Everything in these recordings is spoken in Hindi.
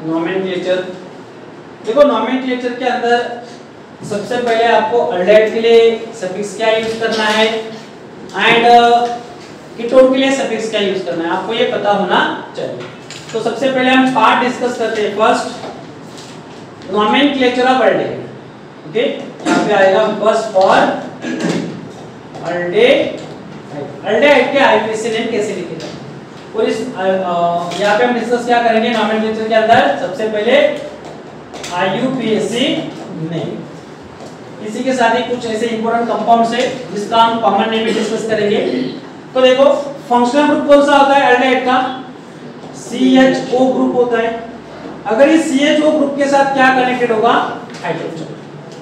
नोमेनक्लेचर। देखो नोमेनक्लेचर के अंदर सबसे पहले आपको अल्डेहाइड के लिए सफिक्स क्या यूज करना है एंड कीटोन के लिए सफिक्स क्या यूज करना है, आपको ये पता होना चाहिए। तो सबसे पहले हम पार्ट डिस्कस करते हैं। First nomenclature of aldehyde. Okay, यहाँ पे आएगा फर्स्ट फॉर अल्डेहाइड के आईयूपीएसी नेम कैसे लिखे जाए, और इस यहाँ पे हम डिस्कस क्या करेंगे नोमेनक्लेचर के अंदर। सबसे पहले आईयूपीएसी नेम, इसी के साथ ही कुछ ऐसे इंपॉर्टेंट कंपाउंड्स है जिसका हम कॉमन नेम भी डिस्कस करेंगे। तो देखो फंक्शनल ग्रुप कौन सा होता है अल्डेहाइड का, CHO ग्रुप होता है। अगर इस CHO ग्रुप के साथ क्या कनेक्टेड होगा, हाइड्रोजन।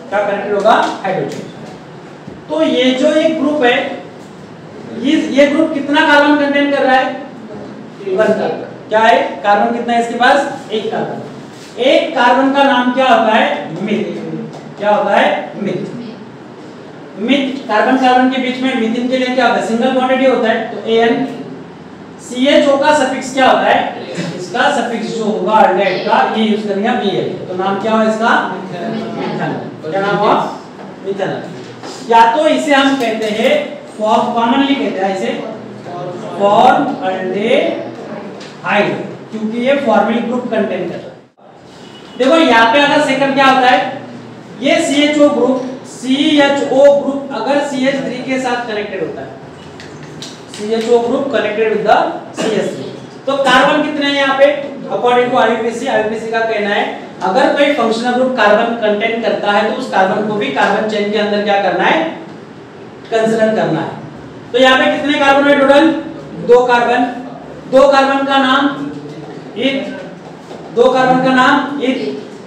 क्या कनेक्टेड होगा, हाइड्रोजन। तो ये जो एक ग्रुप है, ये ग्रुप कितना कार्बन कंटेन कर रहा है, 1 कार्बन। क्या है, कार्बन कितना है इसके पास, 1 कार्बन। एक कार्बन का नाम क्या होता है, मिथ। क्या होता है, मिथ। मिथ कार्बन कार्बन के बीच में मिथिन के लिए क्या होता है, सिंगल क्वांटिटी होता है, तो AN। CHO का सफिक्स क्या होता है, इसका सफिक्स जो होगा अल्डेहाइड का, ये यूज करेंगे हम EL। तो नाम क्या होगा इसका, मिथेनॉल। क्या नाम हुआ, मिथेनॉल। या तो इसे हम कहते हैं कॉमनली कहते हैं इसे फॉर्मल्डेहाइड, क्योंकि ये फॉर्मल ग्रुप कंटेन करता है। देखो यहाँ पे अगर सेकंड क्या होता है, ये CHO ग्रुप अगर CH3 के साथ कनेक्टेड होता है, CHO group connected with the CH3, तो कार्बन कितने हैं यहाँ पे, अकॉर्डिंग टू आईयूपीएसी का कहना है अगर कोई फंक्शनल ग्रुप कार्बन कंटेन करता है तो उस कार्बन को भी कार्बन चेन के अंदर क्या करना है, कंसीडर करना है। तो यहाँ पे कितने कार्बन है टोटल, 2 कार्बन। 2 कार्बन का नाम ईथ, 2 कार्बन का नाम ईथ।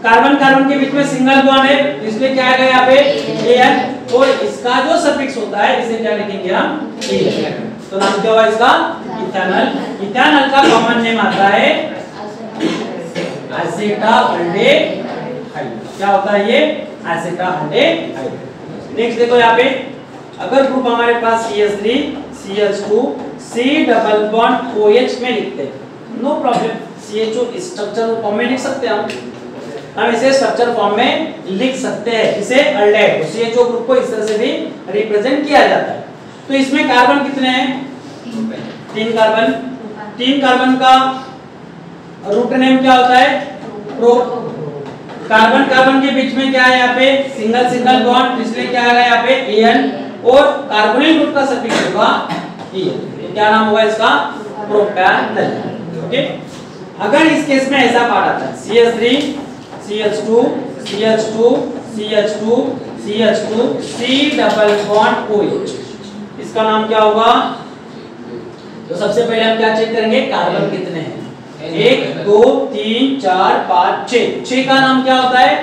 कार्बन कार्बन के बीच में सिंगल बॉन्ड है, इसलिए क्या आएगा यहाँ पे AN, और इसका जो सफिक्स होता है इसे क्या लिखेंगे हम, EL। तो नाम क्या होगा इसका, इथेनॉल। इथेनॉल का कॉमन नेम आता है एसिटाल्डेहाइड। क्या होता है ये, एसिटाल्डेहाइड। नेक्स्ट देखो यहाँ पे अगर ग्रुप हमारे पास CH3 CH2 C double bond OH में लिखते हैं, no problem, CHO structure form में लिख सकते हैं हम इसे स्ट्रक्चर फॉर्म में लिख सकते हैं, इसे अल्डेहाइड CHO ग्रुप को इस तरह से भी रिप्रेजेंट किया जाता है। तो इसमें कार्बन कितने हैं, 3 कार्बन। 3 कार्बन का रूट नेम क्या होता है, प्रो। कार्बन कार्बन के बीच में क्या है यहाँ पे, सिंगल सिंगल बॉन्ड, इसलिए क्या आएगा यहाँ पे AN, और कार्बोनिल ग्रुप का सफिक्स होगा EL। तो क्या नाम होगा इसका, प्रोपैनल। ओके, अगर इस केस में ऐसा पार्ट आता है CH3 CH2 CH2 CH2 CH2 C double bond OH, इसका नाम क्या होगा। तो सबसे पहले हम क्या चेक करेंगे, कार्बन कितने हैं, 1 2 3 4 5 6 का नाम क्या होता है,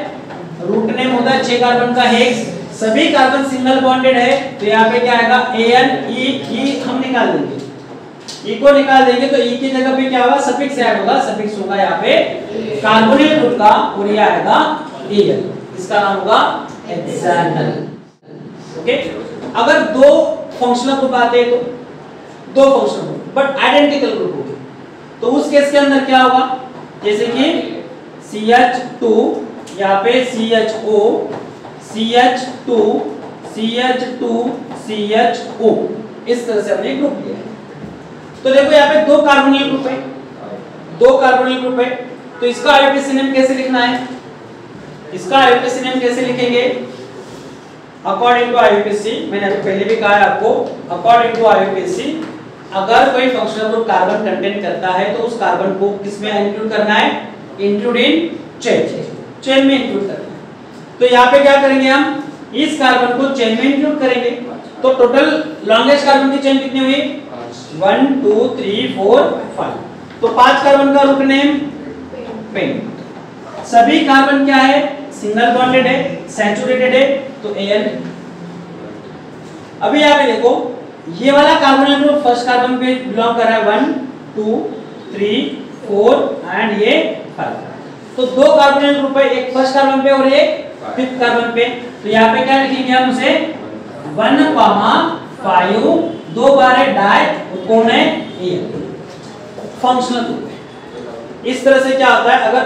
रूट नेम होता है 6 कार्बन का हेक्स। सभी कार्बन सिंगल बॉन्डेड है, तो यहाँ पे क्या आएगा AN E हम निकाल देंगे, E को निकाल देंगे तो E की जगह पे क्या होगा, सफिक्स ऐड होगा, सफिक्स होगा यहाँ पे कार्बोनिल ग्रुप का, और ये आएगा EL, इसका नाम होगा हेक्सानल। ओके, अगर 2 फंक्शनल ग्रुप आते हैं तो 2 functional group but identical group होंगे, तो उस केस के अंदर क्या होगा, जैसे कि CH2 यहाँ पे CHO CH2 CH2 CHO, इस तरह से हमने ग्रुप लिया है। तो देखो यहाँ पे 2 कार्बोनिल ग्रुप है, 2 कार्बोनिल ग्रुप है, तो इसका आईयूपीएसी नेम कैसे लिखना है, इसका आईयूपीएसी नेम कैसे लिखेंगे, अकॉर्डिंग टू आईयूपीएसी, मैंने अभी पहले भी कहा है आपको, अकॉर्डिंग टू आईयूपीएसी अगर कोई फंक्शनल ग्रुप कार्बन कंटेन करता है तो उस कार्बन को किसमें इंक्लूड करना है, इंक्लूड इन चेन में इंक्लूड करना है। तो यहाँ पे क्या करेंगे हम, इस कार्बन को चेन में इंक्लूड करेंगे, तो टोटल लॉन्गेस्ट कार्बन की चेन कितनी हुई, 1 2 3 4 5, तो 5 कार्बन का रूट नेम पेन। सभी कार्बन क्या है, सिंगल बॉन्डेड है, सैचुरेटेड है, तो AN। अभी यहाँ पे देखो ये वाला कार्बोनिल ग्रुप फर्स्ट कार्बन पे बिलोंग कर रहा है, 1 2 3 4 एंड ये 5, तो 2 कार्बोनिल ग्रुप है, एक फर्स्ट कार्बन पे और एक 5th कार्बन पे। तो यहाँ पे क्या लिखेंगे हम उसे 1, 5, 2 है डाई, कौन है एन, फंक्शनल ग्रुप है। इस तरह से क्या होता है, अगर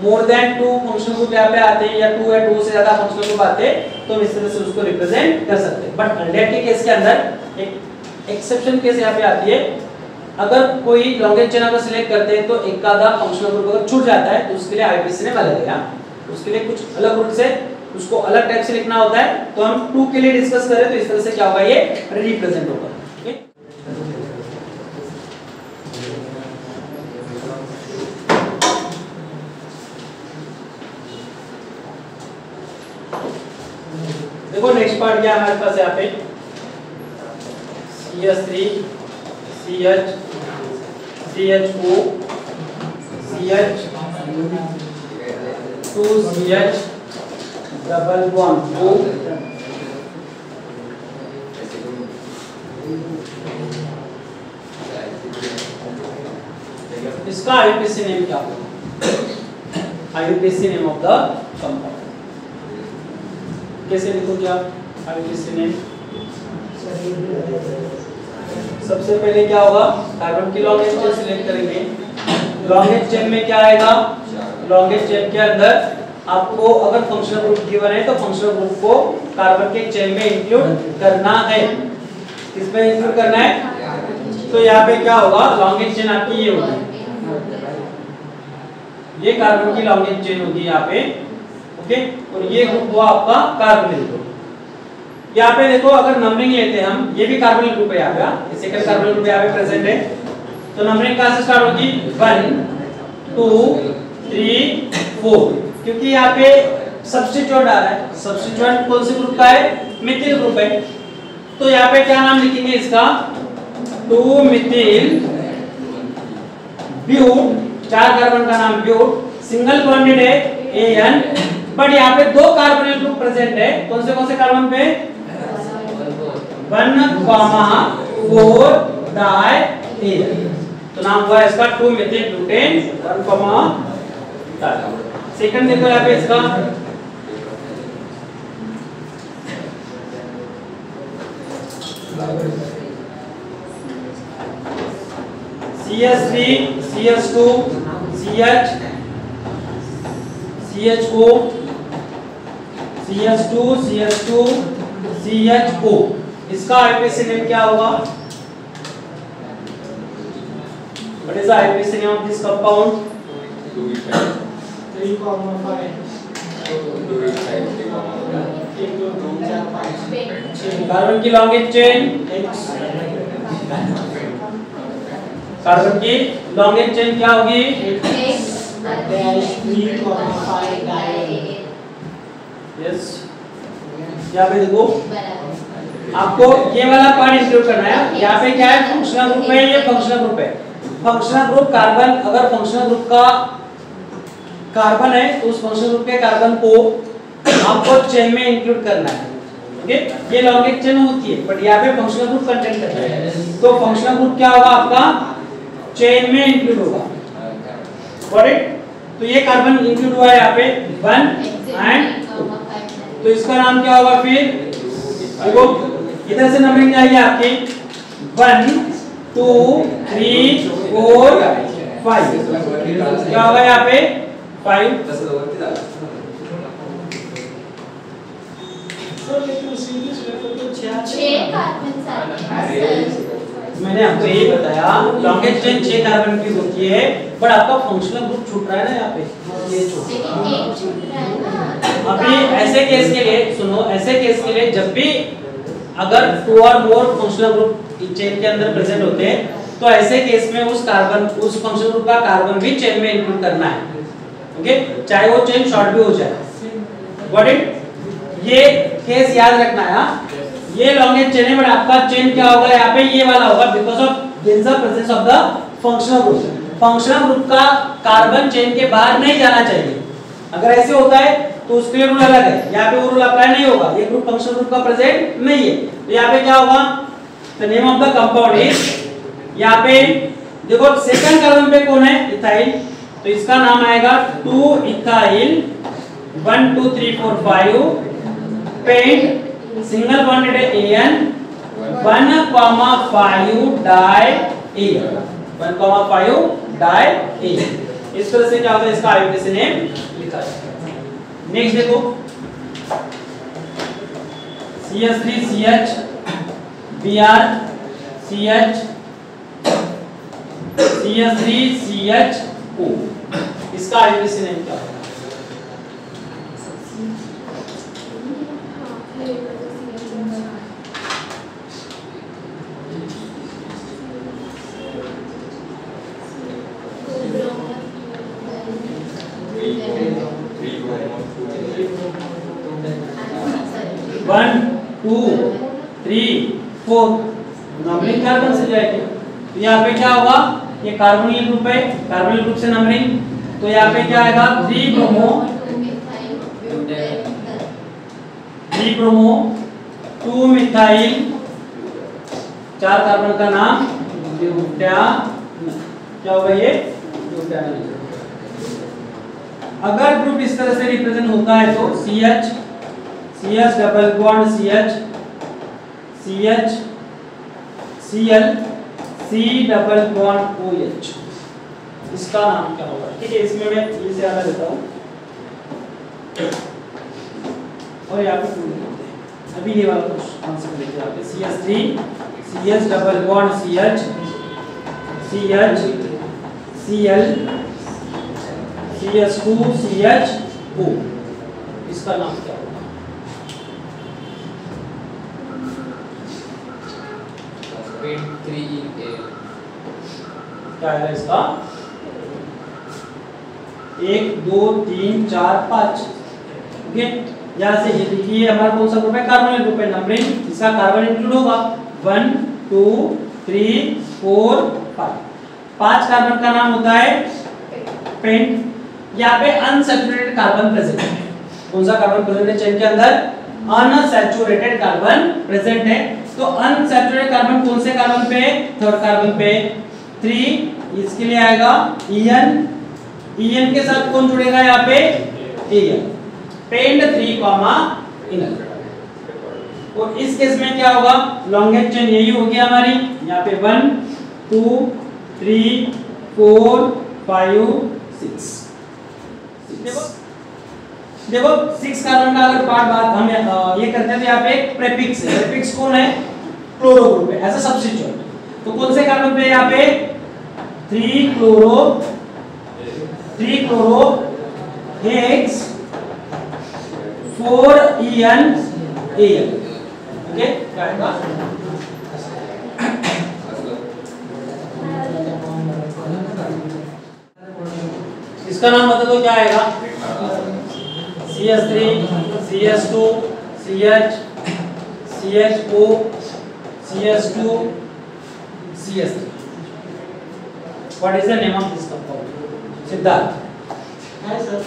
मोर देन 2 फंक्शनल ग्रुप यहाँ पे आते हैं या 2 या 2 से ज्यादा फंक्शनल ग्रुप आते हैं तो हम इस तरह से उसको रिप्रेजेंट कर सकते हैं। बट अल्डेट के केस के अंदर एक एक्सेप्शन केस यहाँ पे आती है, अगर कोई लॉन्गेस्ट चेन अगर सिलेक्ट करते हैं तो एक आधा फंक्शनल ग्रुप अगर छूट जाता है तो उसके लिए आईपीसी नेम अलग है, उसके लिए कुछ अलग रूप से उसको अलग टाइप से लिखना होता है। तो हम 2 के लिए डिस्कस करें तो इस तरह से क्या होगा, ये रिप्रेजेंट होगा। देखो नेक्स्ट पार्ट क्या है हमारे पास यहाँ पे, CH3 CH CH2 CH 2 CH double bond 2 इसका आईयूपीएसी नेम क्या होगा, IUPAC name of the compound कैसे लिखोगे आप आईयूपीएसी नेम? सबसे पहले क्या होगा, कार्बन की लॉन्गेस्ट चेन सिलेक्ट करेंगे। लॉन्गेस्ट चेन में क्या आएगा, लॉन्गेस्ट चेन के अंदर आपको अगर फंक्शनल ग्रुप गिवन है तो फंक्शनल ग्रुप को कार्बन के चेन में इंक्लूड करना है। किसमें इंक्लूड करना है? तो यहाँ पे क्या होगा, लॉन्गेस्ट चेन आपकी ये होगी, ये कार्बन की लॉन्गेस्ट चेन होगी यहाँ पे, ओके। और ये ग्रुप हुआ आपका कार्बोनिल ग्रुप। यहाँ पे देखो अगर नंबरिंग लेते हैं हम, ये भी कार्बोनिल ग्रुप है यहाँ पे, सेकंड कार्बोनिल ग्रुप यहाँ पे प्रेजेंट है। तो नंबरिंग कहाँ से स्टार्ट होगी, 1 2 3 4, क्योंकि यहाँ पे सब्स्टिट्यूएंट आ रहा है। सब्स्टिट्यूएंट कौन से ग्रुप का है, मिथिल ग्रुप है। तो यहाँ पे क्या नाम लिखेंगे इसका, 2 मिथिल ब्यूट, 4 कार्बन का नाम ब्यूट, सिंगल बॉन्डेड है AN, बट यहाँ पे 2 कार्बोनिल ग्रुप प्रेजेंट है। कौन से कार्बन पे, 1,4 डाई AN, तो नाम हुआ इसका 2 मिथिल ब्यूटेन 1,4। सेकंड देखो यहाँ पे इसका CH3 CH2 CH CHO CH2 CH2 CHO, इसका आईपीएसी नेम क्या होगा, what is the IUPAC name of this compound? 3,5 carbon की लॉन्गेस्ट चेन, कार्बन की लॉन्गेस्ट चेन क्या होगी, यस। यहाँ पे देखो आपको ये वाला पार्ट इंक्लूड करना है। यहाँ पे क्या है, फंक्शनल ग्रुप है, ये फंक्शनल ग्रुप है। फंक्शनल ग्रुप कार्बन, अगर फंक्शनल ग्रुप का कार्बन है तो उस फंक्शनल ग्रुप के कार्बन को आपको चेन में इंक्लूड करना है, ओके। ये लॉन्गेस्ट चेन होती है, बट यहाँ पे फंक्शनल ग्रुप कंटेंट करता है। तो फंक्शनल ग्रुप क्या होगा आपका, चेन में इंक्लूड होगा, गॉट इट। तो ये कार्बन इंक्लूड हुआ है यहाँ पे 1 एंड 2, तो इसका नाम क्या होगा फिर, देखो इधर से नंबरिंग जाएगी आपकी 1 2 3 4 5, क्या होगा यहाँ पे 5। मैंने आपको यही बताया लॉन्गेस्ट चेन 6 कार्बन की होती है, बट आपका फंक्शनल ग्रुप छूट रहा है ना यहाँ पे, ये छूट अभी ऐसे केस के लिए सुनो, ऐसे केस के लिए जब भी अगर 2 और मोर फंक्शनल ग्रुप चेन के अंदर प्रेजेंट होते हैं तो ऐसे केस में उस कार्बन, उस फंक्शनल ग्रुप का कार्बन भी चेन में इंक्लूड करना है, ओके, चाहे वो चेन शॉर्ट भी हो जाए, गॉट इट। ये केस याद रखना है। ये लॉन्गेस्ट चेन है, बट आपका चेन क्या होगा यहाँ पे, ये वाला होगा, because of in the presence of the functional group. Functional group का कार्बन चेन के बाहर नहीं जाना चाहिए। अगर ऐसे होता है तो उसके लिए रूल अलग है, यहाँ पे वो रूल अप्लाई नहीं होगा, ये ग्रुप फंक्शनल ग्रुप का प्रेजेंट नहीं है। तो यहाँ पे क्या होगा, the name of the compound is, यहाँ पे देखो सेकंड कार्बन पे कौन है, इथाइल, तो इसका नाम आएगा 2 इथाइल 1 2 3 4 5 पेंट, सिंगल बॉन्डेड है AN 1,5 diene, 1,5 diene. इस तरह से क्या होता है, इसका आईयूपीएसी नेम लिखा जाता है। नेक्स्ट देखो CH3CH Br CH CH3CHO, इसका आईयूपीएसी नेम क्या होगा? One two three four numbering carbon से जाएगी, तो यहाँ पे क्या होगा, ये कार्बोनिल ग्रुप है, कार्बोनिल ग्रुप से नंबरिंग, तो यहाँ पे क्या आएगा 3 ब्रोमो 2 मिथाइल, 4 कार्बन का नाम ब्यूटानॉल, क्या होगा ये ब्यूटानॉल। अगर ग्रुप इस तरह से रिप्रेजेंट होता है तो CH double bond CH Cl C double bond OH, इसका नाम क्या होगा? ठीक है, इसमें मैं ये से आधा देता हूँ और यहाँ पे पूरी करते हैं। अभी ये वाला कॉन्सेप्ट देखिए यहाँ पे CH3 CH double bond CH Cl CH2 CHO, इसका नाम क्या होगा? क्या है इसका? 1 2 3 4 5। ओके, यहाँ से ये देखिए हमारा कौन सा ग्रुप है? कार्बोनिल ग्रुप है। नंबरिंग इसका कार्बन इंक्लूड होगा 1 2 3 4 5। 5 कार्बन का नाम होता है पेंट। यहाँ पे अनसैचुरेटेड कार्बन प्रेजेंट है। कौन सा कार्बन प्रेजेंट है चेन के अंदर? अनसैचुरेटेड कार्बन प्रेजेंट है। तो अनसैचुरेटेड कार्बन कौन से कार्बन पे? थर्ड कार्बन पे 3, इसके लिए आएगा EN के साथ कौन जुड़ेगा यहाँ पे? AN, पेंड 3 इनर। और इस केस में क्या होगा? लॉन्गेस्ट चेन यही होगी हमारी, यहाँ पे 1 2 3 4 5 6। देखो 6 कार्बन का अगर पार्ट बात हम ये करते हैं तो यहाँ पे एक प्रेफिक्स है। प्रेफिक्स कौन है? क्लोरो ग्रुप है एज अ सब्स्टिट्यूट। तो कौन से कार्बन पे यहाँ पे? 3 chloro X 4 EN AN। Okay, क्या आएगा? इसका नाम बता दो, क्या आएगा? CH3 CH2 CH CHO CH2 CH3। What is the name of this compound? Siddharth. Hi sir.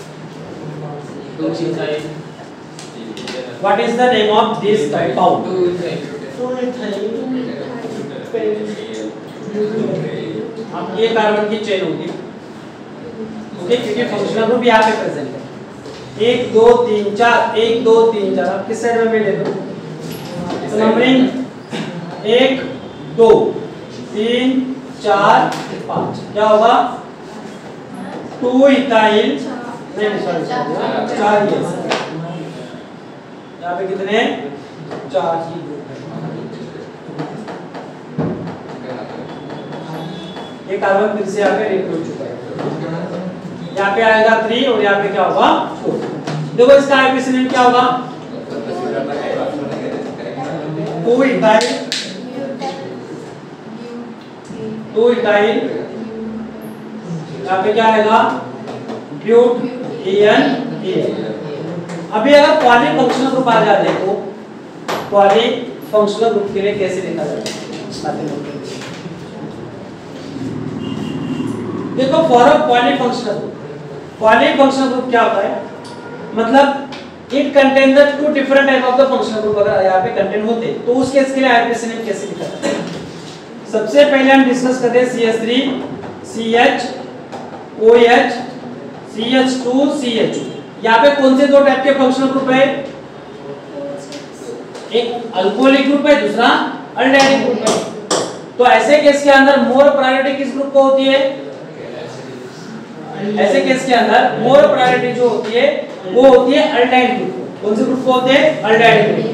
What is the name of this compound? अब ये कार्बन की चेन होगी, ओके, क्योंकि फंक्शनल ग्रुप यहाँ पे प्रेजेंट है। 1 2 3 4 1 2 3 4। आप किस साइड में ले दो? नंबरिंग 1 2 3 4 5। क्या होगा? 2 इथाइल, नहीं सॉरी 4 यहाँ पे कितने? 4 ही। ये कार्बन फिर से यहाँ पे रिप्लेस हो चुका है। यहाँ पे आएगा 3 और यहाँ पे क्या होगा? 4। देखो इसका आईयूपीएसी नेम क्या होगा? 2 इथाइल यहाँ पे क्या आएगा? ब्यूट AN। अभी अगर पॉली फंक्शनल ग्रुप आ जाते तो पॉली फंक्शनल ग्रुप के लिए कैसे लिखा जाता है? देखो for a poly functional group क्या होता है? मतलब it contain the 2 different type of the functional group. अगर यहाँ पे कंटेन होते तो उस केस के लिए आईयूपीएसी नेम कैसे लिखा जाता है? सबसे पहले हम डिस्कस करते हैं CH3 CH OH CH2 CHO। यहाँ पे कौन से 2 टाइप के फंक्शनल ग्रुप है? एक अल्कोहलिक ग्रुप है, दूसरा अल्डेहाइड ग्रुप है। तो ऐसे केस के अंदर मोर प्रायोरिटी किस ग्रुप को होती है? ऐसे केस के अंदर मोर प्रायोरिटी जो होती है वो होती है अल्डेहाइड ग्रुप। कौन से ग्रुप को होते हैं? Aldehyde group.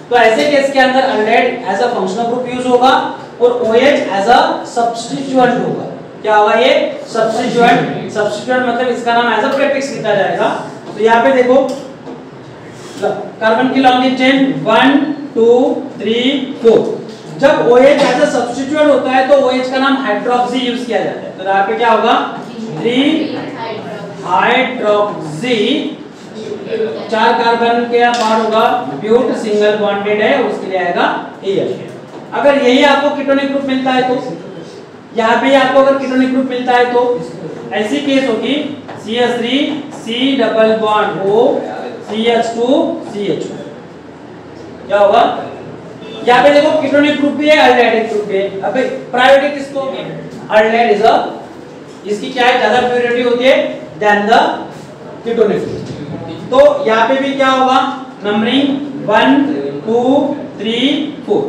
तो ऐसे केस के अंदर aldehyde as a functional group use होगा और OH एज अ सब्स्टिट्यूएंट होगा। क्या होगा ये? सब्स्टिट्यूएंट। सब्स्टिट्यूएंट मतलब इसका नाम एज अ प्रीफिक्स लिखा जाएगा। तो यहाँ पे देखो कार्बन की लॉन्ग चेन 1 2 3 4। जब OH एज अ सब्स्टिट्यूएंट होता है तो OH का नाम हाइड्रोक्सी यूज किया जाता है। तो यहाँ पे क्या होगा? 3 हाइड्रोक्सी। 4 कार्बन के पार होगा, ब्यूट सिंगल बॉन्डेड है, उसके लिए आएगा AL। अगर यही आपको कीटोनिक ग्रुप मिलता है तो यहाँ पे आपको अगर कीटोनिक ग्रुप मिलता है तो ऐसी केस होगी CH3 C double bond O CH2 CH2। क्या होगा? यहाँ पे देखो कीटोनिक ग्रुप भी है, अल्डेहाइड ग्रुप भी है। अब प्रायोरिटी किसको होगी? अल्डेहाइड इज अ, इसकी क्या है? ज्यादा प्रायोरिटी होती है देन द कीटोनिक ग्रुप। तो यहाँ पे भी क्या होगा? नंबरिंग 1 2 3 4।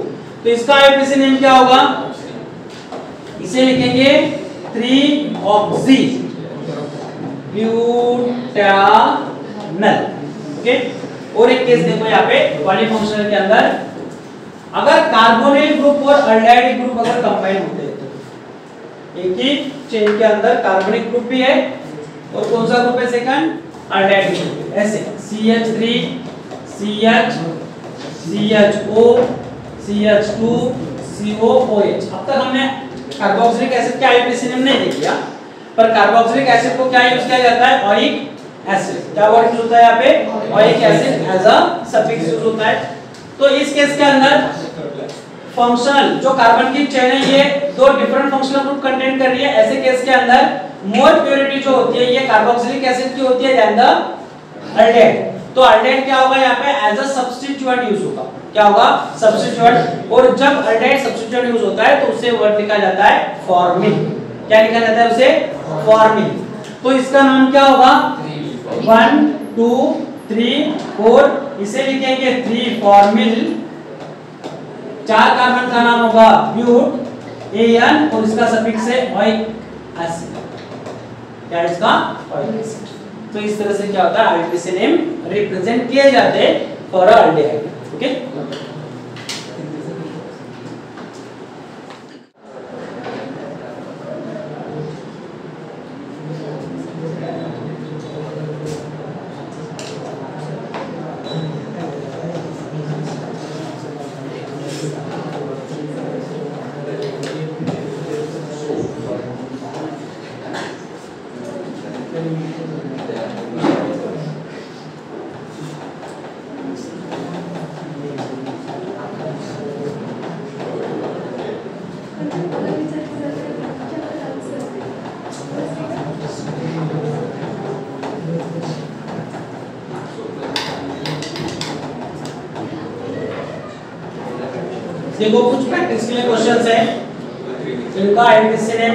तो इसका आईपीसी नेम क्या होगा? इसे लिखेंगे 3 ऑक्सी ब्यूटानल। ओके। और एक केस देखो यहाँ पे पॉलीफंक्शनल के अंदर, अगर कार्बोनिल ग्रुप और अल्डेहाइड ग्रुप अगर कंबाइन होते हैं तो एक ही चेन के अंदर कार्बनिक ग्रुप भी है और कौन सा ग्रुप है? Second aldehyde group. ऐसे CH3 CH CHO CH2 COOH। अब तक हमने कार्बोक्सिलिक एसिड के आईपीसी नेम नहीं देखा, पर कार्बोक्सिलिक एसिड को क्या यूज किया जाता है? Oic acid. क्या वर्ड यूज होता है यहाँ पे? Oic acid as a suffix use होता है। तो इस केस के अंदर फंक्शनल जो कार्बन की चेन है ये दो डिफरेंट फंक्शनल ग्रुप कंटेन कर रही है। ऐसे केस के अंदर मोर प्योरिटी जो होती है ये कार्बोक्सिलिक एसिड की होती है देन द अल्डेहाइड। तो अल्डेहाइड क्या होगा? यहाँ पे एज अ सब्स्टिट्यूएंट यूज होगा। क्या होगा? सब्स्टिट्यूएंट। और जब अल्डेहाइड सब्स्टिट्यूएंट यूज होता है तो उसे वर्ड लिखा जाता है फॉर्मिल। क्या लिखा जाता है उसे? फॉर्मिल। तो इसका नाम क्या होगा? 1 2 3 4। इसे लिखेंगे 3 फॉर्मिल। 4 कार्बन का नाम होगा ब्यूट AN और इसका सफिक्स है ओइक एसिड। क्या है इसका? Oic acid. तो इस तरह से क्या होता है? आईपीसी नेम रिप्रेजेंट किए जाते हैं फॉर अल्डेहाइड। ओके। देखो कुछ प्रैक्टिस के लिए क्वेश्चंस है, इनका आईपीसी नेम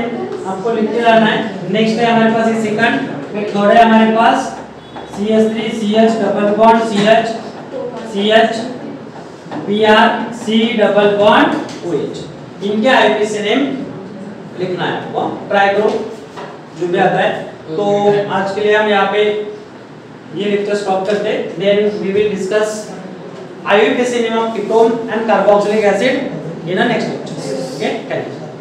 आपको लिख के लाना है। नेक्स्ट है हमारे पास ये सेकंड, फिर थर्ड है हमारे पास CH3 CH double bond CH CH Br C double bond OH। इनके आईपीसी नेम लिखना है आपको। ट्राई करो जो भी आता है। तो आज के लिए हम यहाँ पे ये लेक्चर स्टॉप करते हैं। Then we will discuss IUPAC name of ketone and carboxylic acid in a next lecture. Okay, thank you.